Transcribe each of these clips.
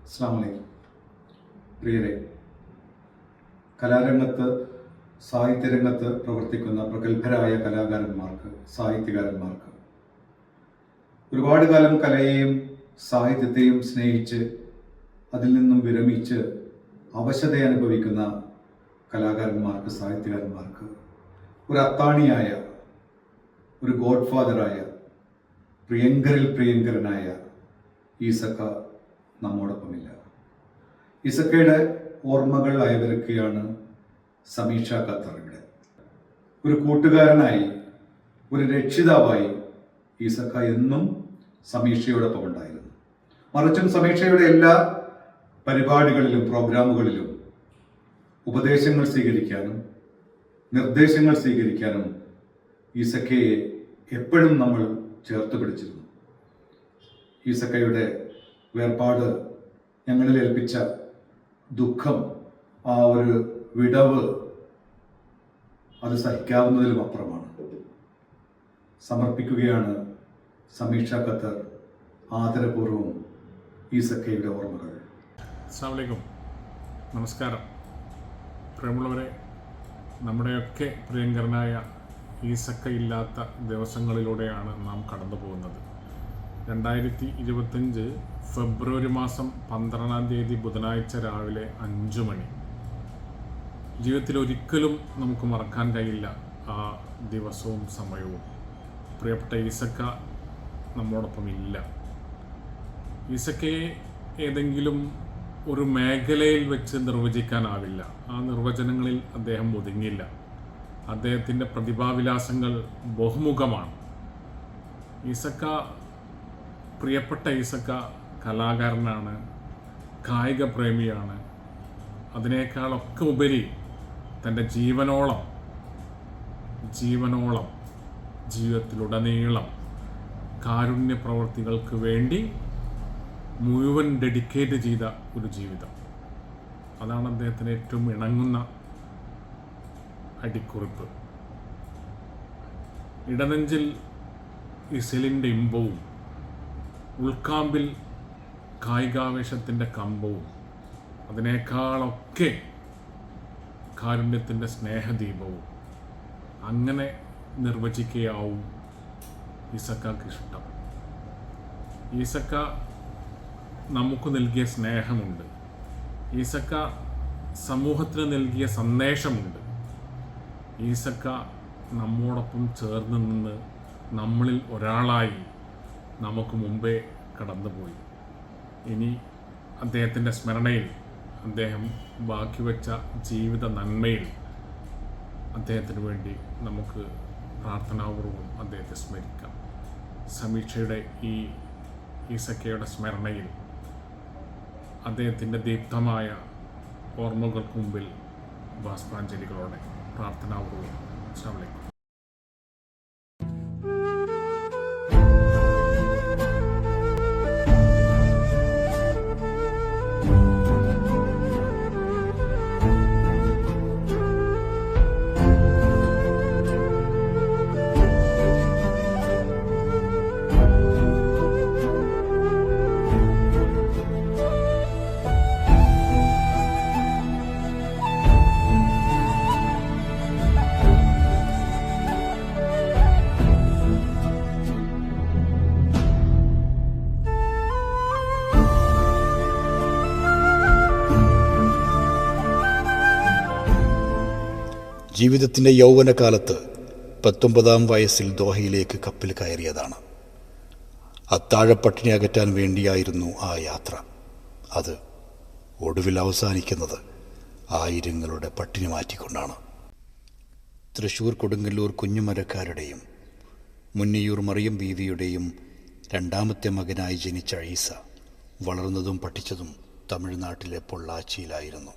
അസ്സലാമു അലൈക്കും. പ്രിയരെ, കലാരംഗത്ത് സാഹിത്യരംഗത്ത് പ്രവർത്തിക്കുന്ന പ്രഗത്ഭരായ കലാകാരന്മാർക്ക്, സാഹിത്യകാരന്മാർക്ക് ഒരുപാട് കാലം കലയെയും സാഹിത്യത്തെയും സ്നേഹിച്ച് അതിൽ നിന്നും വിരമിച്ച് അവശത അനുഭവിക്കുന്ന കലാകാരന്മാർക്ക്, സാഹിത്യകാരന്മാർക്ക് ഒരു അത്താണിയായ, ഒരു ഗോഡ് ഫാദറായ, പ്രിയങ്കരിൽ പ്രിയങ്കരനായ ഈസക്ക നമ്മോടൊപ്പമില്ല. ഈസക്കയുടെ ഓർമ്മകൾ അയവിറക്കുകയാണ് സമീക്ഷ ഖത്തർ ഇവിടെ. ഒരു കൂട്ടുകാരനായി, ഒരു രക്ഷിതാവായി ഈസക്ക എന്നും സമീക്ഷയോടൊപ്പം ഉണ്ടായിരുന്നു. മറിച്ചും സമീക്ഷയുടെ എല്ലാ പരിപാടികളിലും പ്രോഗ്രാമുകളിലും ഉപദേശങ്ങൾ സ്വീകരിക്കാനും നിർദ്ദേശങ്ങൾ സ്വീകരിക്കാനും ഈസക്കയെ എപ്പോഴും നമ്മൾ ചേർത്ത് പിടിച്ചിരുന്നു. ഈസക്കയുടെ വേർപാട് ഞങ്ങളിൽ ഏൽപ്പിച്ച ദുഃഖം, ആ ഒരു വിടവ്, അത് സഹിക്കാവുന്നതിലും അപ്പുറമാണ്. സമർപ്പിക്കുകയാണ് സമീക്ഷ ഖത്തർ ആദരപൂർവ്വം ഈസക്കയുടെ ഓർമ്മകൾ. അസ്സലാമു അലൈക്കും. നമസ്കാരം. പ്രിയമുള്ളവരെ, നമ്മുടെയൊക്കെ പ്രിയങ്കരനായ ഈസക്ക ഇല്ലാത്ത ദിവസങ്ങളിലൂടെയാണ് നാം കടന്നു പോകുന്നത്. 2025 ഫെബ്രുവരി മാസം 12-ാം തീയതി ബുധനാഴ്ച രാവിലെ 5 മണി. ജീവിതത്തിൽ ഒരിക്കലും നമുക്ക് മറക്കാൻ കഴിയില്ല ആ ദിവസവും സമയവും. പ്രിയപ്പെട്ട ഈസക്ക നമ്മോടൊപ്പം ഇല്ല. ഈസക്കയെ ഏതെങ്കിലും ഒരു മേഖലയിൽ വെച്ച് നിർവചിക്കാനാവില്ല. ആ നിർവചനങ്ങളിൽ അദ്ദേഹം ഒതുങ്ങില്ല. അദ്ദേഹത്തിൻ്റെ പ്രതിഭാവിലാസങ്ങൾ ബഹുമുഖമാണ്. ഈസക്ക, പ്രിയപ്പെട്ട ഈസക്ക കലാകാരനാണ്, കായിക പ്രേമിയാണ്. അതിനേക്കാളൊക്കെ ഉപരി തൻ്റെ ജീവനോളം ജീവിതത്തിലുടനീളം കാരുണ്യ പ്രവർത്തികൾക്ക് വേണ്ടി മുഴുവൻ ഡെഡിക്കേറ്റ് ചെയ്ത ഒരു ജീവിതം. അതാണ് അദ്ദേഹത്തിന് ഏറ്റവും ഇണങ്ങുന്ന അടിക്കുറിപ്പ്. ഇടനെഞ്ചിൽ ഇസലിൻ്റെ ഇമ്പവും ഉൾക്കാമ്പിൽ കായികാവേശത്തിൻ്റെ കമ്പവും അതിനേക്കാളൊക്കെ കാരുണ്യത്തിൻ്റെ സ്നേഹദീപവും. അങ്ങനെ നിർവചിക്കുകയാവും ഈസക്കക്ക് ഇഷ്ടം. ഈസക്ക നമുക്ക് നൽകിയ സ്നേഹമുണ്ട്. ഈസക്ക സമൂഹത്തിന് നൽകിയ സന്ദേശമുണ്ട്. ഈസക്ക നമ്മോടൊപ്പം ചേർന്ന് നിന്ന് നമ്മളിൽ ഒരാളായി നമുക്ക് മുമ്പേ കടന്നുപോയി. ഇനി അദ്ദേഹത്തിൻ്റെ സ്മരണയിൽ, അദ്ദേഹം ബാക്കി വച്ച ജീവിത നന്മയിൽ അദ്ദേഹത്തിന് വേണ്ടി നമുക്ക് പ്രാർത്ഥനാപൂർവം അദ്ദേഹത്തെ സ്മരിക്കാം. സമീക്ഷയുടെ ഈ ഈസക്കയുടെ സ്മരണയിൽ അദ്ദേഹത്തിൻ്റെ ദീപ്തമായ ഓർമ്മകൾക്ക് മുമ്പിൽ ബാഷ്പാഞ്ജലികളോടെ പ്രാർത്ഥനാപൂർവം. അസ്സലാമു അലൈക്കും. ജീവിതത്തിൻ്റെ യൗവനകാലത്ത് 19-ാം വയസ്സിൽ ദോഹയിലേക്ക് കപ്പൽ കയറിയതാണ്. അത്താഴപ്പട്ടിണി അകറ്റാൻ വേണ്ടിയായിരുന്നു ആ യാത്ര. അത് ഒടുവിൽ അവസാനിക്കുന്നത് ആയിരങ്ങളുടെ പട്ടിണി മാറ്റിക്കൊണ്ടാണ്. തൃശ്ശൂർ കൊടുങ്ങല്ലൂർ കുഞ്ഞുമരക്കാരുടെയും മുന്നിയൂർ മറിയം ബീവിയുടെയും 2ാമത്തെ മകനായി ജനിച്ച ഈസ വളർന്നതും പഠിച്ചതും തമിഴ്നാട്ടിലെ പൊള്ളാച്ചിയിലായിരുന്നു.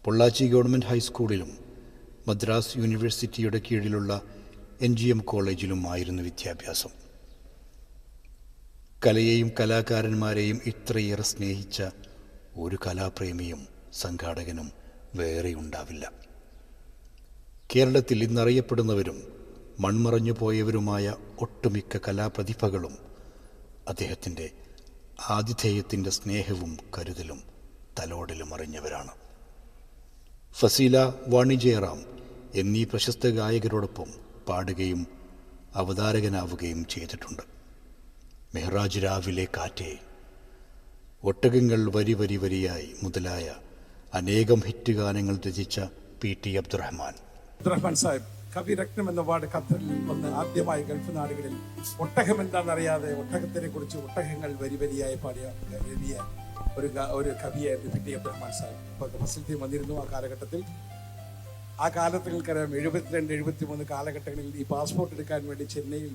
പൊള്ളാച്ചി ഗവൺമെൻറ് ഹൈസ്കൂളിലും മദ്രാസ് യൂണിവേഴ്സിറ്റിയുടെ കീഴിലുള്ള NGM കോളേജിലും ആയിരുന്നു വിദ്യാഭ്യാസം. കലയെയും കലാകാരന്മാരെയും ഇത്രയേറെ സ്നേഹിച്ച ഒരു കലാപ്രേമിയും സംഘാടകനും വേറെയുണ്ടാവില്ല. കേരളത്തിൽ ഇന്നറിയപ്പെടുന്നവരും മൺമറഞ്ഞു പോയവരുമായ ഒട്ടുമിക്ക കലാപ്രതിഭകളും അദ്ദേഹത്തിൻ്റെ ആതിഥേയത്തിൻ്റെ സ്നേഹവും കരുതലും തലോടലും അറിഞ്ഞവരാണ്. ഫസീല, വാണി ജയറാം എന്നീ പ്രശസ്ത ഗായകരോടൊപ്പം പാടുകയും അവതാരകനാവുകയും ചെയ്തിട്ടുണ്ട്. മെഹ്റാജ് രാവിലെ കാറ്റേ, ഒട്ടകങ്ങൾ വരി വരി വരിയായി മുതലായ അനേകം ഹിറ്റ് ഗാനങ്ങൾ രചിച്ച PT അബ്ദുറഹ്മാൻ സാഹിബ് കവിരത്നം എന്ന വാർഡ് ഖത്തറിൽ വന്ന് ആദ്യമായി ഗൾഫ് നാടുകളിൽ ഒട്ടകം എന്താണെന്നറിയാതെ ഒട്ടകത്തിനെ കുറിച്ച് ഒട്ടകങ്ങൾ വരി വരിയായി പാടിയ എഴുതിയ ഒരു കവിയായിരുന്നു PT അബ്ദുറഹ്മാൻ സാഹിബ്. ഇപ്പോൾ ഫസിലിറ്റി വന്നിരുന്നു ആ കാലഘട്ടത്തിൽ. ആ കാലത്ത് നിങ്ങൾക്കറിയാം 72, 73 കാലഘട്ടങ്ങളിൽ ഈ പാസ്പോർട്ട് എടുക്കാൻ വേണ്ടി ചെന്നൈയിൽ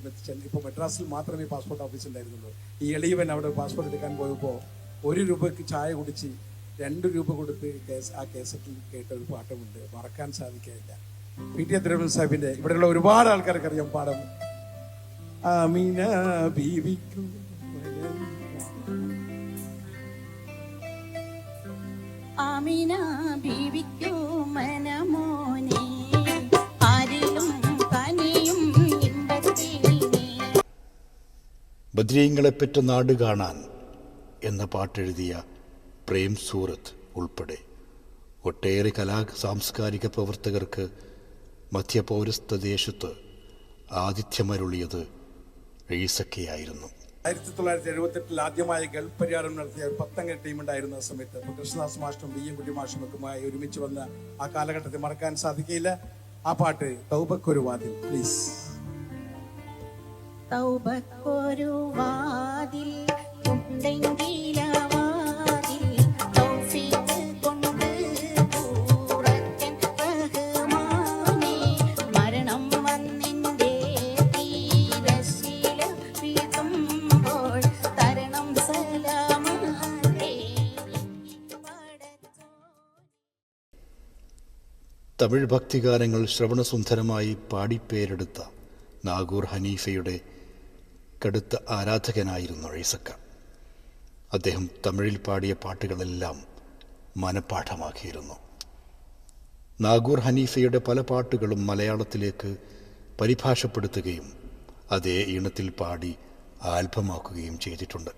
ഇപ്പോൾ മദ്രാസിൽ മാത്രമേ പാസ്പോർട്ട് ഓഫീസ് ഉണ്ടായിരുന്നുള്ളൂ. ഈ എളിയവൻ അവിടെ പാസ്പോർട്ട് എടുക്കാൻ പോയപ്പോൾ 1 രൂപയ്ക്ക് ചായ കുടിച്ച് 2 രൂപ കൊടുത്ത് ആ കേസറ്റിൽ കേട്ട ഒരു പാട്ടുമുണ്ട്, മറക്കാൻ സാധിക്കില്ല. PT അബ്ദുറഹ്മാൻ സാഹിബിന്റെ ഇവിടെയുള്ള ഒരുപാട് ആൾക്കാർക്ക് അറിയാം പാഠം. ആമിന ബീവിക്കും ആമിന ബീവിക്കു മനമോനെ ആരിലും കനിയും ഇമ്പത്തിനെ. ബദ്രീങ്ങളെപ്പറ്റ നാട് കാണാൻ എന്ന പാട്ടെഴുതിയ പ്രേം സൂറത്ത് ഉൾപ്പെടെ ഒട്ടേറെ സാംസ്കാരിക പ്രവർത്തകർക്ക് മധ്യപൗരസ്ത്യ ദേശത്ത് ആതിഥ്യമരുളിയത് ഈസക്കയായിരുന്നു. 1978 ആദ്യമായി ഗൾഫ് പര്യടനം നടത്തിയ ഒരു 10 ടീമുണ്ടായിരുന്ന സമയത്ത് കൃഷ്ണദാസ് മാസ്റ്ററും BM കുട്ടി മാഷുമൊക്കെയുമായി ഒരുമിച്ച് വന്ന ആ കാലഘട്ടത്തെ മറക്കാൻ സാധിക്കില്ല. ആ പാട്ട് തൗബക്കൊരു വാതിൽ പ്ലീസ്. തൗബക്കൊരു വാതിൽ ഉണ്ടെങ്കിലാ വാതിൽ തൗഫീഖ് കൊണ്ട് പൂറക്കൻ റഹ്മാനേ മരണം വന്നിന്റെ തീരശീല വീഴുമ്പോൾ തരണം സലാമേ പടച്ചോ. തമിഴ് ഭക്തിഗാനങ്ങൾ ശ്രവണസുന്ദരമായി പാടിപ്പേരെടുത്ത നാഗൂർ ഹനീഫയുടെ കടുത്ത ആരാധകനായിരുന്നു ഈസക്ക. അദ്ദേഹം തമിഴിൽ പാടിയ പാട്ടുകളെല്ലാം മനഃപ്പാഠമാക്കിയിരുന്നു. നാഗൂർ ഹനീഫയുടെ പല പാട്ടുകളും മലയാളത്തിലേക്ക് പരിഭാഷപ്പെടുത്തുകയും അതേ ഈണത്തിൽ പാടി ആൽബമാക്കുകയും ചെയ്തിട്ടുണ്ട്.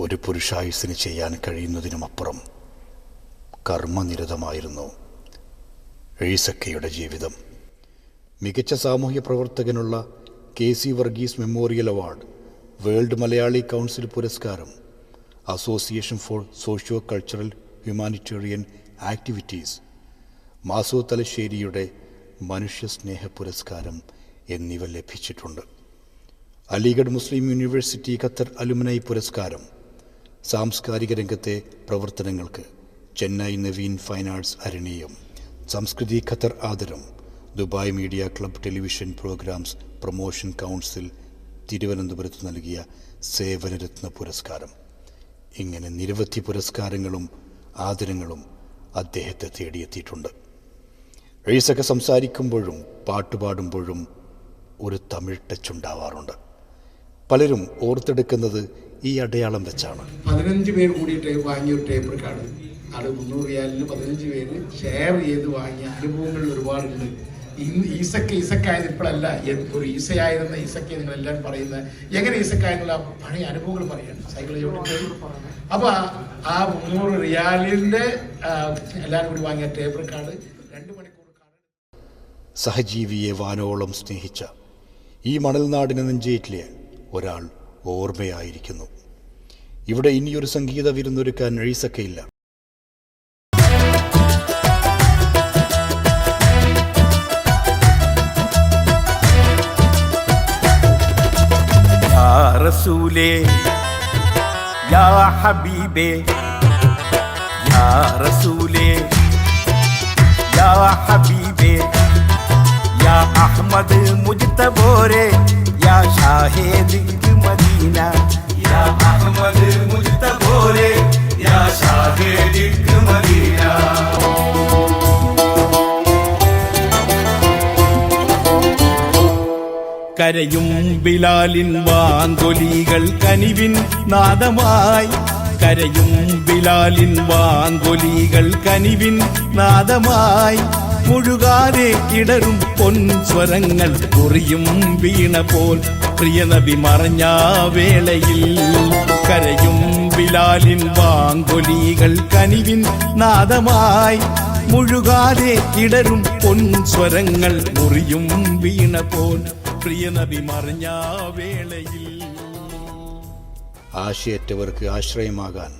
ഒരു പുരുഷായുസ്സിന് ചെയ്യാൻ കഴിയുന്നതിനുമപ്പുറം കർമ്മനിരതമായിരുന്നു ഈസക്കയുടെ ജീവിതം. മികച്ച സാമൂഹ്യ പ്രവർത്തകനുള്ള KC Varghese memorial award, world Malayali council പുരസ്കാരം, association for socio cultural humanitarian activities, മാസോ തലശ്ശേരിയുടെ മനുഷ്യസ്നേഹ പുരസ്കാരം എന്നിവ ലഭിച്ചിട്ടുണ്ട്. Aligarh Muslim university Qatar alumni പുരസ്കാരം, സാംസ്കാരിക രംഗത്തെ പ്രവർത്തനങ്ങൾക്ക് ചെന്നൈ നവീൻ ഫൈൻ ആർട്സ് അരണീയം, സംസ്കൃതി ഖത്തർ ആദരം, Dubai media club television programmes promotion council തിരുവനന്തപുരത്ത് നൽകിയ സേവനരത്ന പുരസ്കാരം. ഇങ്ങനെ നിരവധി പുരസ്കാരങ്ങളും ആദരങ്ങളും അദ്ദേഹത്തെ തേടിയെത്തിയിട്ടുണ്ട്. ഈസക്ക സംസാരിക്കുമ്പോഴും പാട്ടുപാടുമ്പോഴും ഒരു തമിഴ് ടച്ചുണ്ടാവാറുണ്ട്. പലരും ഓർത്തെടുക്കുന്നത് ഈ അടയാളം വെച്ചാണ്. 15 പേര് കൂടിയിട്ട് വാങ്ങിയ ഒരു ടേപ്പ് റെക്കോർഡ്, അത് 300 റിയാലിന് 15 പേര് ഷെയർ ചെയ്ത് വാങ്ങിയ അനുഭവങ്ങൾ ഒരുപാടുണ്ട്. ഇന്ന് ഈസക്കായത് ഇപ്പോഴല്ല, ഒരു ഈസയായിരുന്ന ഈസക്കെ നിങ്ങളെല്ലാവരും പറയുന്നത് എങ്ങനെ ഈസക്കായെന്നുള്ള പഴയ അനുഭവങ്ങൾ പറയാണ് സൈക്കോളജി. അപ്പൊ ആ 300 റിയാലിന്റെ എല്ലാവരും കൂടി വാങ്ങിയ ടേപ്പ് റെക്കോർഡ് 2 മണിക്കൂർ സഹജീവിയെ വാനോളം സ്നേഹിച്ച ഈ മണൽനാടിന് നെഞ്ചേറ്റിലെ ഒരാൾ ഓർമ്മയായിരിക്കുന്നു. ഇവിടെ ഇനിയൊരു സംഗീത വിരുന്നൊരുക്കാൻ ഈസക്കയില്ല. യാ റസൂലേ യാ ഹബീബേ യാ റസൂലേ യാ ഹബീബേ യാ അഹ്മദ് മുജ്തബോരെ യാ ഷാഹേ ദിൽ മദീന മദീന യാ അഹ്മദ് മുജ്തബോരെ യാ ഷാഹേ ദിക്ക് മദീന. കരയും ബിലാലിൻ വാങ്കൊലികൾ കനിവിൻ നാദമായി, കരയും ബിലാലിൻ വാങ്കൊലികൾ കനിവിൻ നാദമായി, മുഴുകാതെ ഇടറും പൊൻസ്വരങ്ങൾ കുറിയും വീണ പോൽ പ്രിയനബി മറഞ്ഞ വേളയിൽ. കരയും ബിലാലിൻ വാങ്കൊലികൾ കനിവിൻ നാദമായി, മുഴുകാതെ ഇടറും പൊൻസ്വരങ്ങൾ മുറിയും വീണ പോൽ പ്രിയനബി മറഞ്ഞ വേളയിൽ. ആശയറ്റവർക്ക് ആശ്രയമാകാൻ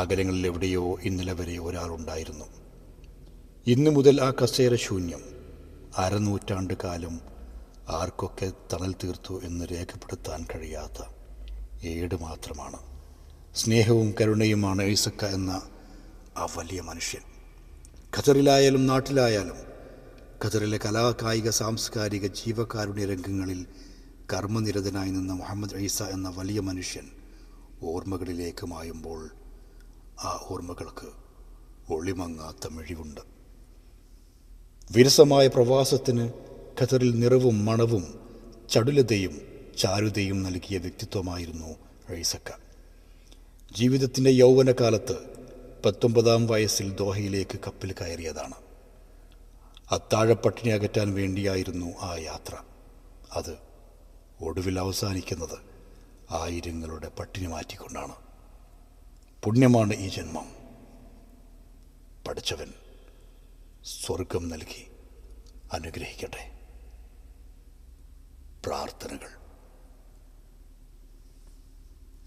അകലങ്ങളിൽ എവിടെയോ ഇന്നലെ വരെ ഒരാളുണ്ടായിരുന്നു. ഇന്നു മുതൽ ആ കസേര ശൂന്യം. അരനൂറ്റാണ്ട് കാലം ആർക്കൊക്കെ തണൽ തീർത്തു എന്ന് രേഖപ്പെടുത്താൻ കഴിയാത്ത ഏട് മാത്രമാണ്. സ്നേഹവും കരുണയുമാണ് ഈസക്ക എന്ന ആ വലിയ മനുഷ്യൻ. ഖത്തറിലായാലും നാട്ടിലായാലും ഖത്തറിലെ കലാകായിക സാംസ്കാരിക ജീവകാരുണ്യ രംഗങ്ങളിൽ കർമ്മനിരതനായി നിന്ന മുഹമ്മദ് ഈസ എന്ന വലിയ മനുഷ്യൻ ഓർമ്മകളിലേക്ക് മായുമ്പോൾ ആ ഓർമ്മകൾക്ക് ഒളിമങ്ങാത്ത മിഴിവുണ്ട്. വിരസമായ പ്രവാസത്തിന് ഖത്തറിൽ നിറവും മണവും ചടുലതയും ചാരുതയും നൽകിയ വ്യക്തിത്വമായിരുന്നു ഈസക്ക. ജീവിതത്തിൻ്റെ യൗവനകാലത്ത് 19-ാം വയസ്സിൽ ദോഹയിലേക്ക് കപ്പൽ കയറിയതാണ്. അത്താഴപ്പട്ടിണി അകറ്റാൻ വേണ്ടിയായിരുന്നു ആ യാത്ര. അത് ഒടുവിൽ അവസാനിക്കുന്നത് ആയിരങ്ങളുടെ പട്ടിണി മാറ്റിക്കൊണ്ടാണ്. പുണ്യമാണ് ഈ ജന്മം. പഠിച്ചവൻ സ്വർഗം നൽകി അനുഗ്രഹിക്കട്ടെ. പ്രാർത്ഥനകൾ.